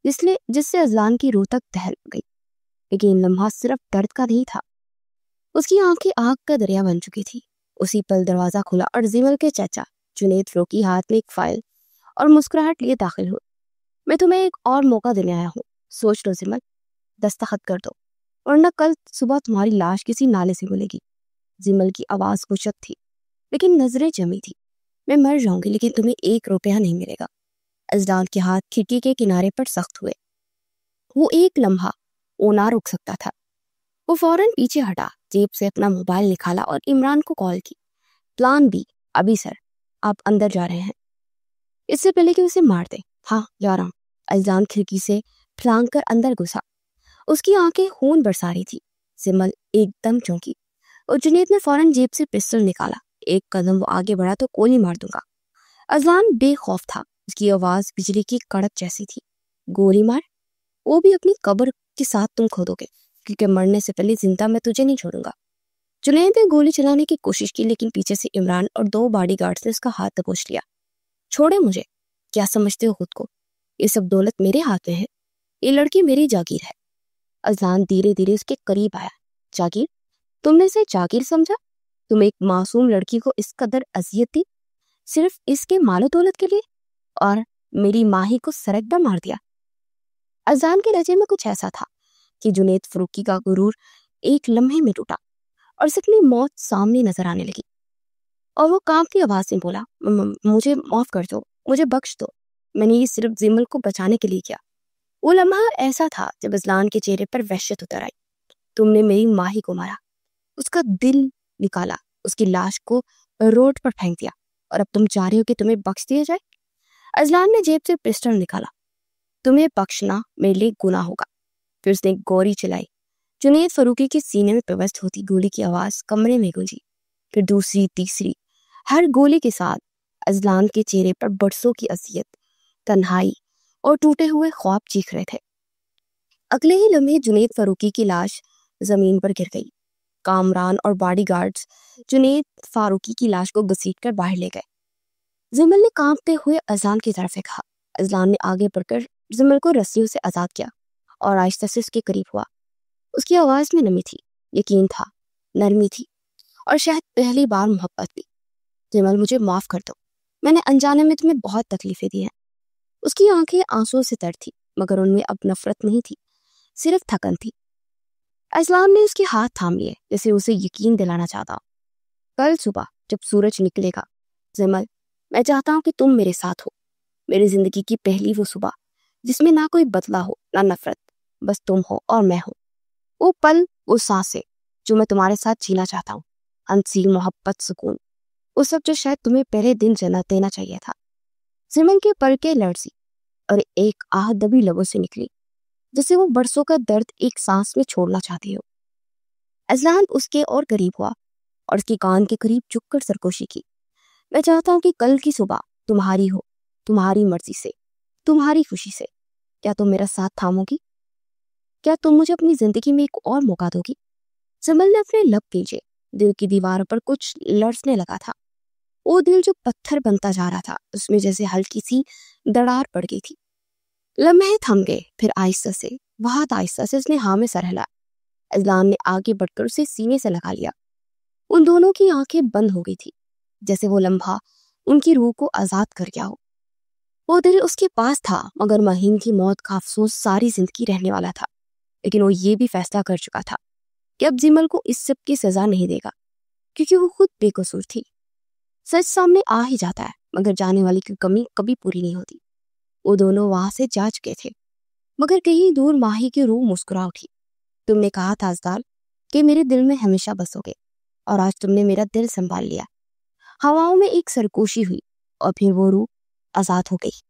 جس سے اجلان کی روح تک دہل گئی۔ لیکن لمحہ صرف درد کا نہیں تھا، اس کی آنکھیں آگ کا دریا بن چکی تھی۔ اسی پل دروازہ کھلا اور زمل کے چچا جنید فروکی ہاتھ میں ایک فائل اور مسکراہٹ لیے داخل ہوئے۔ میں تمہیں ایک اور موقع دینے آیا ہوں، سوچ لو زمل، دستخط کر دو، ورنہ کل صبح تمہاری لاش کسی نالے سے ملے گی۔ زمل کی آواز خشک تھی لیکن نظریں جمی تھی۔ میں مر جاؤں گی لیکن تمہیں 1 روپیہ نہیں ملے گا۔ اجلان کے ہاتھ کھڑکی کے کنارے پر سخت ہوئے۔ وہ ایک لمحہ وہ نہ رک سکتا تھا۔ وہ فوراً پیچھے ہٹا، جیب سے اپنا موبائل نکالا اور عمران کو کال کی۔ پلان بی، ابھی سر، آپ اندر جا رہے ہیں؟ اس سے پہلے کہ اسے مار دے۔ ہاں جا رہا ہوں۔ اجلان کھڑکی سے پھلانگ کر اندر گھسا۔ اس کی آنکھیں خون برسا رہی تھی۔ زمل ایک دم چونکی اور جنید نے فوراً جیب سے پسٹل نکالا۔ ایک قدم وہ آگے بڑھا تو گولی مار دوں گا۔ اجلان بے خوف تھا، اس کی آواز بجلی کی کڑک جیسی تھی۔ گولی مار؟ وہ بھی اپنی قبر کے ساتھ تم کھودو گے، کیونکہ مرنے سے پہلے زندہ میں تجھے نہیں چھوڑوں گا۔ جنید نے گولی چلانے کی کوشش کی لیکن پیچھے سے عمران اور 2 باڈی گارڈز نے اس کا ہاتھ دبوچ لیا۔ چھوڑے مجھے، کیا سمجھتے ہو خود کو؟ یہ سب دولت میرے ہاتھ میں ہے، یہ لڑکی میری جاگیر ہے۔ اجلان دھیرے دھیرے اس کے قریب آیا۔ جاگیر؟ تم نے اسے جاگیر سمجھا؟ تم ایک معصوم لڑکی کو اس قدر اذیت دی صرف اس کے مال و دولت کے لیے، اور میری ماہی کو سرکدہ مار دیا۔ اجلان کے لہجے میں کچھ ایسا تھا کہ جنید فروکی کا غرور ایک لمحے میں ٹوٹا اور اس اپنی موت سامنے نظر آنے لگی، اور وہ کانپتی آواز میں بولا، مجھے معاف کر دو، مجھے بخش دو، میں نے یہ صرف زمل کو بچانے کے لیے کیا۔ وہ لمحہ ایسا تھا جب اذلان کے چہرے پر وحشت اتر آئی۔ تم نے میری ماہی کو مارا، اس کا دل نکالا، اس کی لاش کو روڈ پر پھینک دیا، اور اب تم چاہ رہے ہو کہ تمہیں بخش دیا جائے؟ اذلان نے جیب سے پسٹل نکالا۔ تمہیں بخشنا میرے لیے گناہ ہوگا۔ پھر اس نے ایک گولی چلائی۔ جنید فاروقی کے سینے میں پیوست ہوتی گولی کی آواز کمرے میں گونجی، پھر دوسری، تیسری۔ ہر گولی کے ساتھ اذلان کے چہرے پر برسوں کی اذیت، تنہائی اور ٹوٹے ہوئے خواب چیخ رہے تھے۔ اگلے ہی لمحے جنید فاروقی کی لاش زمین پر گر گئی۔ کامران اور باڈی گارڈز جنید فاروقی کی لاش کو گھسیٹ کر باہر لے گئے۔ زمل نے کانپتے ہوئے اذلان کی طرف دیکھا۔ اذلان نے آگے بڑھ کر زمل کو رسیوں سے آزاد کیا اور آہستہ سے اس کے قریب ہوا۔ اس کی آواز میں نمی تھی، یقین تھا، نرمی تھی، اور شاید پہلی بار محبت بھی۔ زمل، مجھے معاف کر دو، میں نے انجانے میں تمہیں بہت تکلیفیں دی ہیں۔ اس کی آنکھیں آنسوں سے تر تھی، مگر ان میں اب نفرت نہیں تھی، صرف تھکن تھی۔ اذلان نے اس کے ہاتھ تھام لیے جیسے اسے یقین دلانا چاہتا۔ کل صبح جب سورج نکلے گا زمل، میں چاہتا ہوں کہ تم میرے ساتھ ہو، میری زندگی کی پہلی وہ صبح جس میں نہ کوئی بدلہ ہو نہ نفرت، بس تم ہو اور میں ہوں۔ وہ پل، وہ سانسیں جو میں تمہارے ساتھ جینا چاہتا ہوں، انسی محبت، سکون، وہ سب جو شاید تمہیں پہلے دن جنت دینا چاہیے تھا۔ زمل کے پلکیں لرزی اور ایک آہ دبی لبوں سے نکلی، جسے وہ برسوں کا درد ایک سانس میں چھوڑنا چاہتی ہو۔ اذلان اس کے اور قریب ہوا اور اس کی کان کے قریب جھک کر سرگوشی کی۔ میں چاہتا ہوں کہ کل کی صبح تمہاری ہو، تمہاری مرضی سے، تمہاری خوشی سے۔ کیا تم میرا ساتھ تھامو گی؟ کیا تم مجھے اپنی زندگی میں ایک اور موقع دو گی؟ زمل نے اپنے لب کھینچے، دل کی دیوار پر کچھ لرزنے لگا تھا۔ وہ دل جو پتھر بنتا جا رہا تھا، اس میں جیسے ہلکی سی دراڑ پڑ گئی تھی۔ لمحے تھم گئے، پھر آہستہ سے، بہت آہستہ سے اس نے ہاں میں سر ہلایا۔ اذلان نے آگے بڑھ کر اسے سینے سے لگا لیا۔ ان دونوں کی آنکھیں بند ہو گئی تھی، جیسے وہ لمحہ ان کی روح کو آزاد کر گیا ہو۔ وہ دل اس کے پاس تھا، مگر مہین کی موت کا افسوس ساری زندگی رہنے والا تھا۔ لیکن وہ یہ بھی فیصلہ کر چکا تھا کہ اب زمل کو اس سب کی سزا نہیں دے گا، کیونکہ وہ خود بے قصور تھی۔ سچ سامنے آ ہی جاتا ہے، مگر جانے والی کی کمی کبھی پوری نہیں ہوتی۔ وہ دونوں وہاں سے جا چکے تھے، مگر کہیں دور ماہی کی روح مسکرا اٹھی۔ تم نے کہا تھا ازدال کہ میرے دل میں ہمیشہ بسو گے، اور آج تم نے میرا دل سنبھال لیا۔ ہواؤں میں ایک سرگوشی ہوئی اور پھر وہ روح آزاد ہو گئی۔